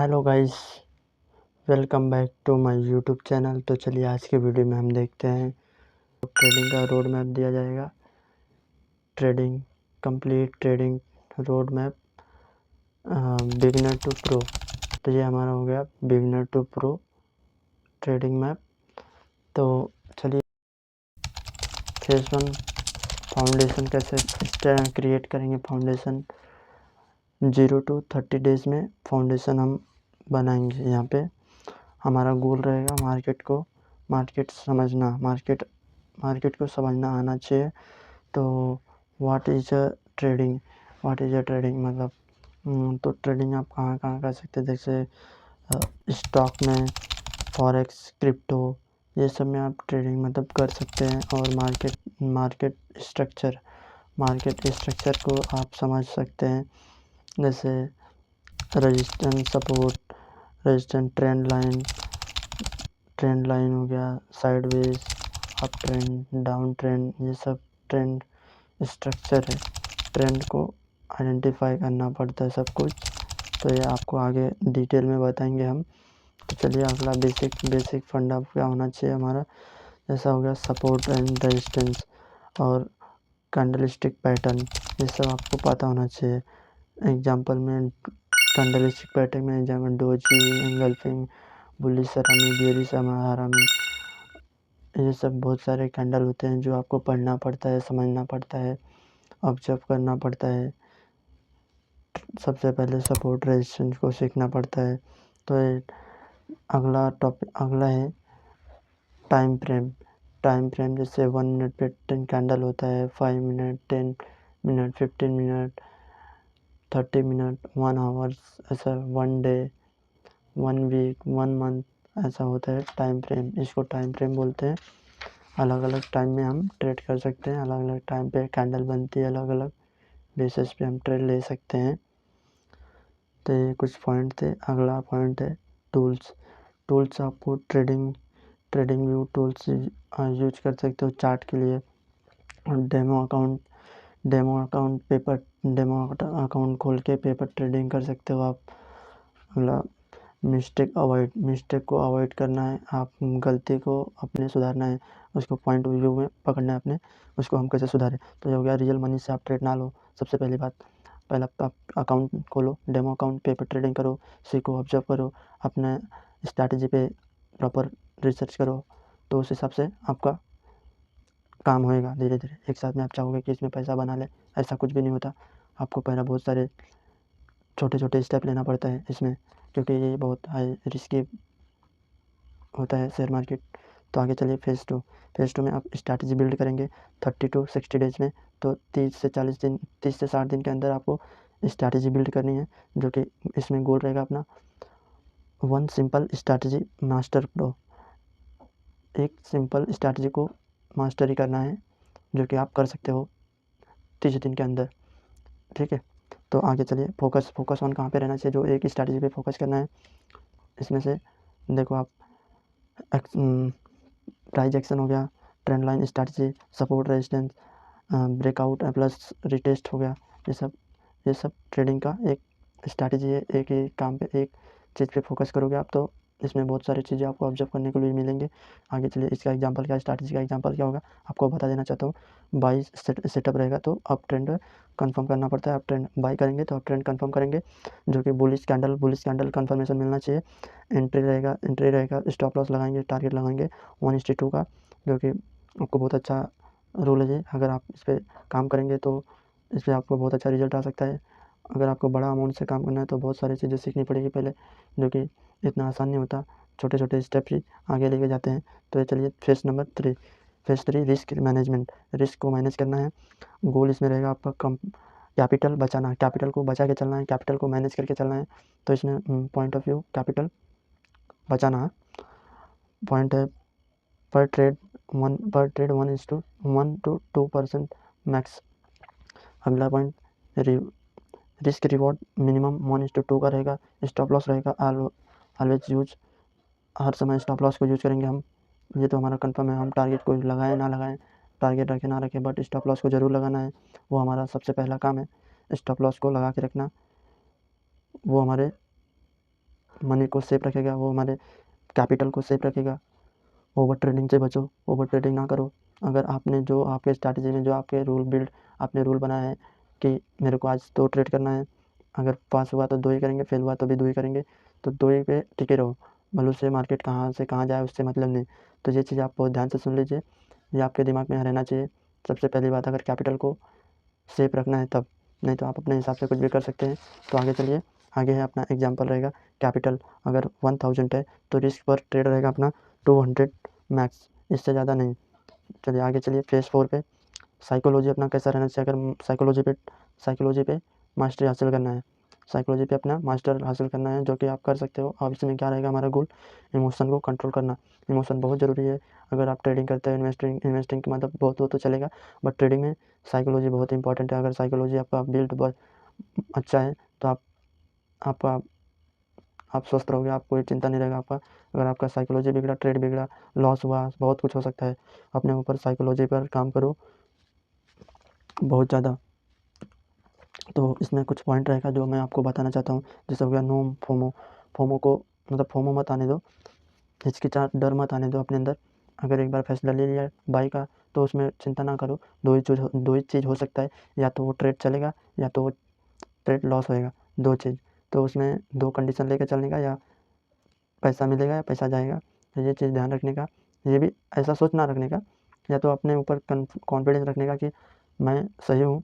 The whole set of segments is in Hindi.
Hello guys, welcome back to my YouTube channel. तो चलिए आज के वीडियो में हम देखते हैं ट्रेडिंग का रोड मैप दिया जाएगा। Trading complete trading road map beginner to pro. तो ये हमारा हो गया beginner to pro trading map. तो चलिए फेज 1 फाउंडेशन कैसे क्रिएट करेंगे। फाउंडेशन 0 to 30 डेज में फाउंडेशन हम बनाएंगे। यहाँ पे हमारा गोल रहेगा मार्केट समझना, मार्केट को समझना आना चाहिए। तो व्हाट इज़ अ ट्रेडिंग मतलब तो ट्रेडिंग आप कहाँ कहाँ कर सकते हैं, जैसे स्टॉक में, फॉरेक्स, क्रिप्टो, ये सब में आप ट्रेडिंग मतलब कर सकते हैं। और मार्केट स्ट्रक्चर को आप समझ सकते हैं, जैसे resistance, support, resistance, trend line हो गया, sideways, up trend, down trend, ये सब ट्रेंड स्ट्रक्चर है। ट्रेंड को आइडेंटिफाई करना पड़ता है सब कुछ। तो ये आपको आगे डिटेल में बताएंगे हम। तो चलिए अगला बेसिक फंडा क्या होना चाहिए हमारा, जैसा हो गया सपोर्ट एंड रेजिस्टेंस और कैंडलस्टिक पैटर्न, ये सब आपको पता होना चाहिए। एग्जांपल में कैंडलस्टिक पैटर्न में example doji, engulfing, bullish harami, bearish harami, ये सब बहुत सारे कैंडल होते हैं जो आपको पढ़ना पड़ता है, समझना पड़ता है, ऑब्जर्व करना पड़ता है। सबसे पहले सपोर्ट रेजिस्टेंस को सीखना पड़ता है। तो अगला है टाइम फ्रेम। जैसे 1 मिनट पे 10 कैंडल होता है, 5 minute, 10 minute, 15 minute, 30 minute, 1 hours, ऐसा 1 डे, 1 वीक, 1 मंथ, ऐसा होता है टाइम फ्रेम। इसको टाइम फ्रेम बोलते हैं। अलग अलग टाइम में हम ट्रेड कर सकते हैं, अलग अलग टाइम पे कैंडल बनती है, अलग अलग बेसिस पे हम ट्रेड ले सकते हैं। तो ये कुछ पॉइंट थे। अगला पॉइंट है टूल्स आपको ट्रेडिंग व्यू टूल्स यूज कर सकते हो चार्ट के लिए। डेमो अकाउंट खोल के पेपर ट्रेडिंग कर सकते हो आप। अगला मिस्टेक को अवॉइड करना है, आप गलती को अपने सुधारना है, उसको पॉइंट ऑफ व्यू में पकड़ना है अपने, उसको हम कैसे सुधारें। तो ये हो गया रियल मनी से आप ट्रेड ना लो। सबसे पहली बात, पहला आप अकाउंट खोलो, डेमो अकाउंट, पेपर ट्रेडिंग करो, सीखो, ऑब्जर्व करो, अपने स्ट्रैटेजी पे प्रॉपर रिसर्च करो। तो उस हिसाब से आपका काम होएगा धीरे धीरे। एक साथ में आप चाहोगे कि इसमें पैसा बना ले, ऐसा कुछ भी नहीं होता। आपको पहले बहुत सारे छोटे छोटे स्टेप लेना पड़ता है इसमें, क्योंकि ये बहुत हाई रिस्की होता है शेयर मार्केट। तो आगे चलिए फेज़ 2 में आप स्ट्रैटेजी बिल्ड करेंगे 30 to 60 डेज में। तो 30 से 60 दिन के अंदर आपको स्ट्रैटेजी बिल्ड करनी है, जो कि इसमें गोल रहेगा अपना 1 सिंपल स्ट्रैटेजी मास्टर प्रो। एक सिंपल स्ट्रैटेजी को मास्टरी करना है, जो कि आप कर सकते हो 30 दिन के अंदर, ठीक है। तो आगे चलिए फोकस ऑन कहाँ पे रहना चाहिए, जो एक स्ट्रैटेजी पे फोकस करना है। इसमें से देखो आप प्राइस एक्शन हो गया, trend line strategy, support resistance, breakout plus retest हो गया। ये सब ट्रेडिंग का एक स्ट्रैटेजी है। एक ही काम पे, एक चीज़ पे फोकस करोगे आप, तो इसमें बहुत सारी चीज़ें आपको ऑब्जर्व करने को भी मिलेंगे। आगे चलिए इसका एग्जांपल क्या है, स्ट्रैटेजी का एग्जांपल क्या होगा आपको बता देना चाहता हूँ। बाई सेटअप रहेगा तो अप ट्रेंड कंफर्म करना पड़ता है। अप ट्रेंड बाई करेंगे तो अप ट्रेंड कंफर्म करेंगे, जो कि बुलिश कैंडल कंफर्मेशन मिलना चाहिए। एंट्री रहेगा, स्टॉप लॉस लगाएंगे, टारगेट लगाएंगे 1:2 का, जो कि आपको बहुत अच्छा रूल है। अगर आप इस पर काम करेंगे तो इस पर आपको बहुत अच्छा रिजल्ट आ सकता है। अगर आपको बड़ा अमाउंट से काम करना है तो बहुत सारी चीज़ें सीखनी पड़ेगी पहले, जो कि इतना आसान नहीं होता। छोटे छोटे स्टेप ही आगे लेके जाते हैं। तो ये चलिए फेज़ 3 रिस्क मैनेजमेंट। रिस्क को मैनेज करना है। गोल इसमें रहेगा आपका कैपिटल बचाना, कैपिटल को बचा के चलना है, कैपिटल को मैनेज करके चलना है। तो इसमें पॉइंट ऑफ व्यू कैपिटल बचाना है। पॉइंट है पर ट्रेड 1 to 2% मैक्स। अगला पॉइंट रिस्क रिवॉर्ड मिनिमम 1:2 का रहेगा। स्टॉप लॉस रहेगा, ऑलवेज यूज, हर समय स्टॉप लॉस को यूज करेंगे हम। ये तो हमारा कंफर्म है, हम टारगेट को लगाएं ना लगाएं, टारगेट रखें ना रखें, बट स्टॉप लॉस को ज़रूर लगाना है। वो हमारा सबसे पहला काम है, स्टॉप लॉस को लगा के रखना। वो हमारे मनी को सेफ रखेगा, वो हमारे कैपिटल को सेफ रखेगा। ओवर ट्रेडिंग से बचो, ओवर ट्रेडिंग ना करो। अगर आपने जो आपके स्ट्रैटेजी में जो आपके आपने रूल बनाया है कि मेरे को आज 2 ट्रेड करना है, अगर पास हुआ तो 2 ही करेंगे, फेल हुआ तो भी 2 ही करेंगे, तो 2 ही पे टिके रहो। भले से मार्केट कहाँ से कहाँ जाए उससे मतलब नहीं। तो ये चीज़ आप बहुत ध्यान से सुन लीजिए, ये आपके दिमाग में रहना चाहिए। सबसे पहली बात, अगर कैपिटल को सेफ रखना है तब, नहीं तो आप अपने हिसाब से कुछ भी कर सकते हैं। तो आगे चलिए, आगे है अपना एग्जांपल रहेगा कैपिटल अगर 1000 है तो रिस्क पर ट्रेड रहेगा अपना 200 मैक्स, इससे ज़्यादा नहीं। चलिए आगे चलिए फेज़ 4 पे। साइकोलॉजी अपना कैसा रहना चाहिए, अगर साइकोलॉजी पे मास्टरी हासिल करना है, साइकोलॉजी पे अपना मास्टर हासिल करना है, जो कि आप कर सकते हो। अब इसमें क्या रहेगा हमारा गोल, इमोशन को कंट्रोल करना। इमोशन बहुत ज़रूरी है। अगर आप ट्रेडिंग करते हो, इन्वेस्टिंग की मतलब बहुत हो तो चलेगा, बट ट्रेडिंग में साइकोलॉजी बहुत इंपॉर्टेंट है। अगर साइकोलॉजी आपका बिल्ड बहुत अच्छा है तो आपका आप स्वस्थ रहोगे, आप कोई चिंता नहीं रहेगा आपका। अगर आपका साइकोलॉजी बिगड़ा, ट्रेड बिगड़ा, लॉस हुआ, बहुत कुछ हो सकता है। अपने ऊपर साइकोलॉजी पर काम करो बहुत ज़्यादा। तो इसमें कुछ पॉइंट रहेगा जो मैं आपको बताना चाहता हूँ। जैसे हो गया नो फोमो। फोमो को मतलब फोमो मत आने दो, हिचकिचाहट, डर मत आने दो अपने अंदर। अगर एक बार फैसला ले लिया बाई का तो उसमें चिंता ना करो। दो ही चीज़ हो सकता है, या तो वो ट्रेड चलेगा या तो वो ट्रेड लॉस होएगा, 2 चीज़। तो उसमें 2 कंडीशन लेकर चलने का, या पैसा मिलेगा या पैसा जाएगा। तो ये चीज़ ध्यान रखने का, ये भी ऐसा सोच ना रखने का, या तो अपने ऊपर कॉन्फिडेंस रखने का कि मैं सही हूँ,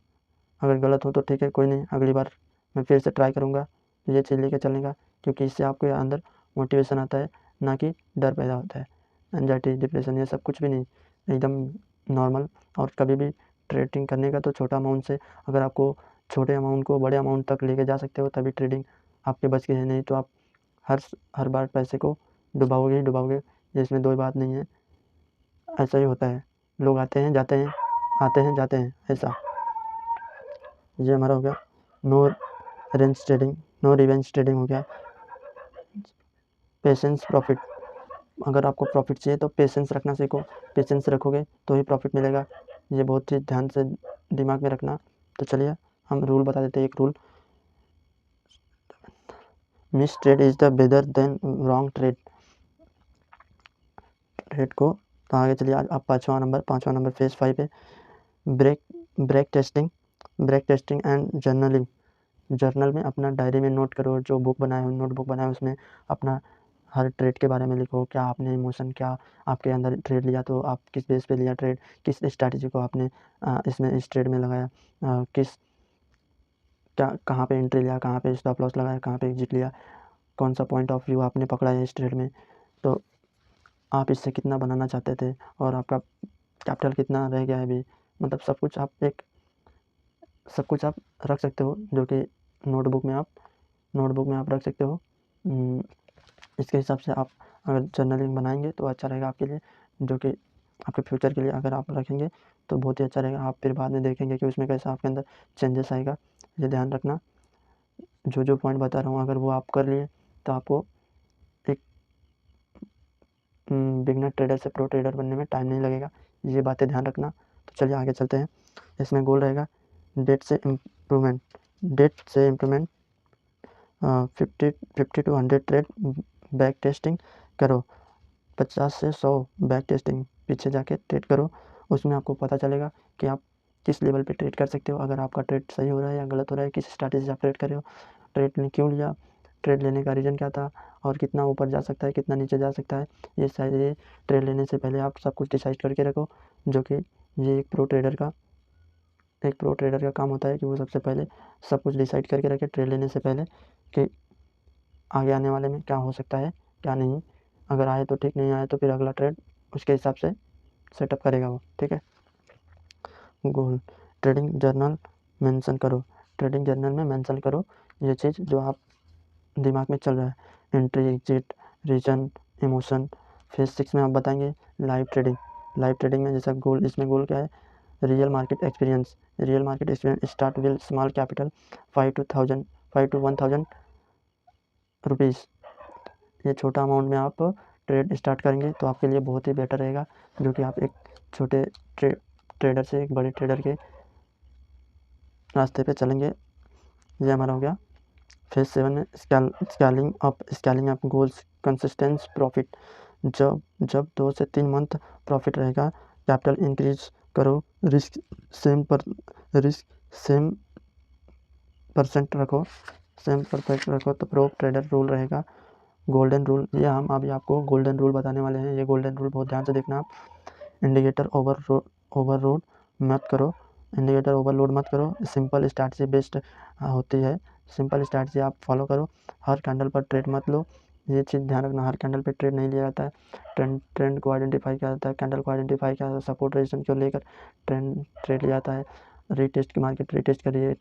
अगर गलत हो तो ठीक है, कोई नहीं, अगली बार मैं फिर से ट्राई करूँगा। ये चीज़ लेके चलने का, क्योंकि इससे आपके अंदर मोटिवेशन आता है, ना कि डर पैदा होता है। एंजाइटी, डिप्रेशन ये सब कुछ भी नहीं, एकदम नॉर्मल। और कभी भी ट्रेडिंग करने का तो छोटा अमाउंट से, अगर आपको छोटे अमाउंट को बड़े अमाउंट तक लेके जा सकते हो तभी ट्रेडिंग आपके बस की है। नहीं तो आप हर बार पैसे को डुबाओगे ही डुबाओगे। इसमें 2 बात नहीं है, ऐसा ही होता है। लोग आते हैं जाते हैं, आते हैं जाते हैं, ऐसा। ये हमारा हो गया नो रिवेंज ट्रेडिंग हो गया। पेशेंस प्रॉफिट, अगर आपको प्रॉफिट चाहिए तो पेशेंस रखना सीखो। पेशेंस रखोगे तो ही प्रॉफिट मिलेगा। ये बहुत ही ध्यान से दिमाग में रखना। तो चलिए हम रूल बता देते हैं। एक rule, miss trade is the better than wrong trade को। तो आगे चलिए आज आप पाँचवा नंबर फेज 5 पे ब्रेक टेस्टिंग एंड जर्नल में अपना डायरी में नोट करो। जो नोटबुक बनाए उसमें अपना हर ट्रेड के बारे में लिखो। क्या आपने इमोशन, क्या आपके अंदर ट्रेड लिया तो आप किस बेस पे लिया ट्रेड, किस स्ट्रैटेजी को आपने इस ट्रेड में लगाया, कहाँ पे एंट्री लिया, कहाँ पे स्टॉप लॉस लगाया, कहाँ पे एग्जिट लिया, कौन सा पॉइंट ऑफ व्यू आपने पकड़ा है इस ट्रेड में, तो आप इससे कितना बनाना चाहते थे और आपका कैपिटल कितना रह गया है अभी। मतलब सब कुछ आप रख सकते हो, जो कि नोटबुक में आप रख सकते हो। इसके हिसाब से आप अगर जर्नलिंग बनाएंगे तो अच्छा रहेगा आपके लिए, जो कि आपके फ्यूचर के लिए अगर आप रखेंगे तो बहुत ही अच्छा रहेगा। आप फिर बाद में देखेंगे कि उसमें कैसा आपके अंदर चेंजेस आएगा। ये ध्यान रखना, जो पॉइंट बता रहा हूँ अगर वो आप कर लिए तो आपको एक बिगनर ट्रेडर से प्रो ट्रेडर बनने में टाइम नहीं लगेगा। ये बातें ध्यान रखना। तो चलिए आगे चलते हैं। इसमें गोल रहेगा डेट से improvement 50 to 100 trade back testing करो। 50 से 100 बैक टेस्टिंग पीछे जाके ट्रेड करो। उसमें आपको पता चलेगा कि आप किस लेवल पे ट्रेड कर सकते हो, अगर आपका ट्रेड सही हो रहा है या गलत हो रहा है, किस स्ट्रैटेजी से आप ट्रेड कर रहे हो, ट्रेड ने क्यों लिया, ट्रेड लेने का रीज़न क्या था, और कितना ऊपर जा सकता है, कितना नीचे जा सकता है। ये सारे ट्रेड लेने से पहले आप सब कुछ डिसाइड करके रखो, जो कि ये एक प्रो ट्रेडर का काम होता है कि वो सबसे पहले सब कुछ डिसाइड करके रखे ट्रेड लेने से पहले, कि आगे आने वाले में क्या हो सकता है क्या नहीं। अगर आए तो ठीक, नहीं आए तो फिर अगला ट्रेड उसके हिसाब से सेटअप करेगा वो, ठीक है। गोल, ट्रेडिंग जर्नल मेंशन करो। ट्रेडिंग जर्नल में मेंशन करो ये चीज़ जो आप दिमाग में चल रहा है, entry, exit, reason, emotion. Phase 6 में आप बताएंगे लाइव ट्रेडिंग में जैसा गोल, इसमें गोल क्या है, real market experience start will small capital 5 to 1000 rupees. ये छोटा अमाउंट में आप ट्रेड स्टार्ट करेंगे तो आपके लिए बहुत ही बेटर रहेगा, जो कि आप एक छोटे ट्रेडर से एक बड़े ट्रेडर के रास्ते पे चलेंगे। ये हमारा हो गया फेज 7 में scaling up goals consistence profit. जब जब 2 से 3 मंथ प्रॉफिट रहेगा, कैपिटल इंक्रीज करो, रिस्क सेम परसेंट रखो तो प्रो ट्रेडर रूल रहेगा। गोल्डन रूल, ये हम अभी आपको गोल्डन रूल बताने वाले हैं। ये गोल्डन रूल बहुत ध्यान से देखना आप। इंडिकेटर ओवरलोड मत करो। सिंपल स्ट्रैटेजी बेस्ट होती है। सिंपल स्ट्रैटेजी आप फॉलो करो। हर कैंडल पर ट्रेड मत लो। ये चीज़ ध्यान रखना, हर कैंडल पे ट्रेड नहीं लिया जाता है। ट्रेंड को आइडेंटिफाई किया जाता है, कैंडल को आइडेंटिफाई किया जाता है, सपोर्ट रेजिस्टेंस को लेकर ट्रेड लिया जाता है। मार्केट रीटेस्ट करिए,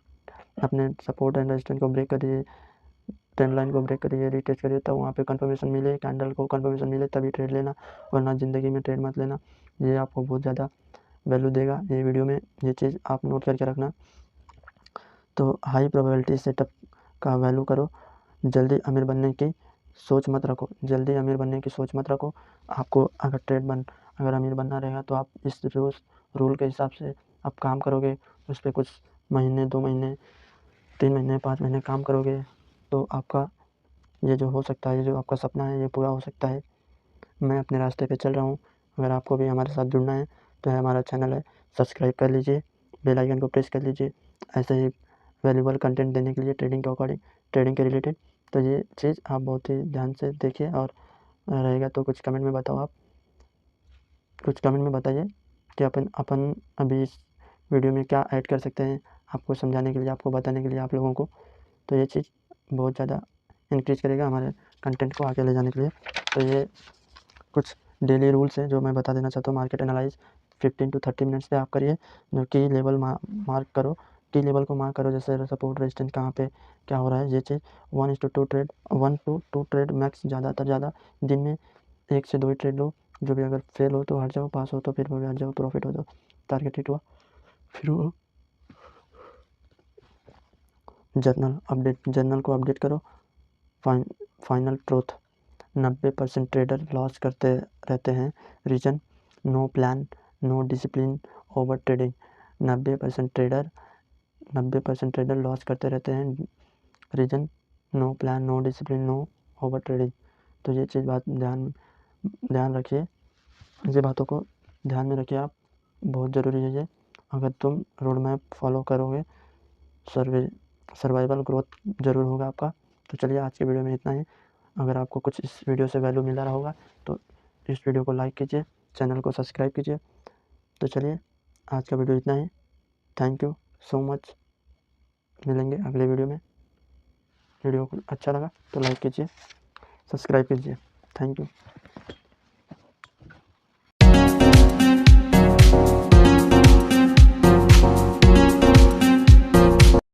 अपने सपोर्ट एंड रेजिस्टेंस को ब्रेक करिए, ट्रेंड लाइन को ब्रेक करिए, रीटेस्ट करिए, तब वहाँ पे कंफर्मेशन मिले, कैंडल को कंफर्मेशन मिले तभी ट्रेड लेना, वरना ज़िंदगी में ट्रेड मत लेना। ये आपको बहुत ज़्यादा वैल्यू देगा ये वीडियो में, ये चीज़ आप नोट करके रखना। तो हाई प्रोबेबिलिटी सेटअप का वैल्यू करो। जल्दी अमीर बनने की सोच मत रखो। आपको अगर अमीर बनना रहेगा तो आप इस रूल के हिसाब से आप काम करोगे, उस पर कुछ महीने, 2 महीने, 3 महीने, 5 महीने काम करोगे तो आपका ये जो हो सकता है, ये जो आपका सपना है, ये पूरा हो सकता है। मैं अपने रास्ते पे चल रहा हूँ। अगर आपको भी हमारे साथ जुड़ना है तो हमारा चैनल है, सब्सक्राइब कर लीजिए, बेल आइकन को प्रेस कर लीजिए, ऐसे ही वैल्यूबल कंटेंट देने के लिए ट्रेडिंग के रिलेटेड। तो ये चीज़ आप बहुत ही ध्यान से देखिए, और रहेगा तो कुछ कमेंट में बताओ। आप कुछ कमेंट में बताइए कि अपन अभी इस वीडियो में क्या ऐड कर सकते हैं, आपको समझाने के लिए, आपको बताने के लिए आप लोगों को। तो ये चीज़ बहुत ज़्यादा इंक्रीज करेगा हमारे कंटेंट को आगे ले जाने के लिए। तो ये कुछ डेली रूल्स हैं जो मैं बता देना चाहता हूँ। मार्केट एनालाइज 15 to 30 मिनट्स से आप करिए। जो की लेवल मार्क करो, की लेवल को मार्क करो, जैसे सपोर्ट रेजिस्टेंस कहाँ पे क्या हो रहा है, ये चीज़ 1 to 2 ट्रेड मैक्स, ज़्यादा दिन में 1 से 2 ही ट्रेड लो। जो भी अगर फेल हो तो हट जाओ, पास हो तो फिर हट जाओ, प्रॉफिट हो तो टारगेट हिट हुआ फिर वो जर्नल को अपडेट करो। फाइनल ट्रूथ, 90% ट्रेडर लॉस करते रहते हैं। Reason, no plan, no discipline, over trading. 90% trader loss करते रहते हैं। Reason, no plan, no discipline, no over trading. तो ये चीज़ ध्यान रखिए, ये बातों को ध्यान में रखिए आप, बहुत ज़रूरी है ये। अगर तुम रोड मैप फॉलो करोगे, सर्वाइवल ग्रोथ ज़रूर होगा आपका। तो चलिए आज के वीडियो में इतना ही। अगर आपको कुछ इस वीडियो से वैल्यू मिल रहा होगा तो इस वीडियो को लाइक कीजिए, चैनल को सब्सक्राइब कीजिए। तो चलिए आज का वीडियो इतना ही। Thank you so much. मिलेंगे अगले वीडियो में। वीडियो को अच्छा लगा तो लाइक कीजिए, सब्सक्राइब कीजिए। Thank you.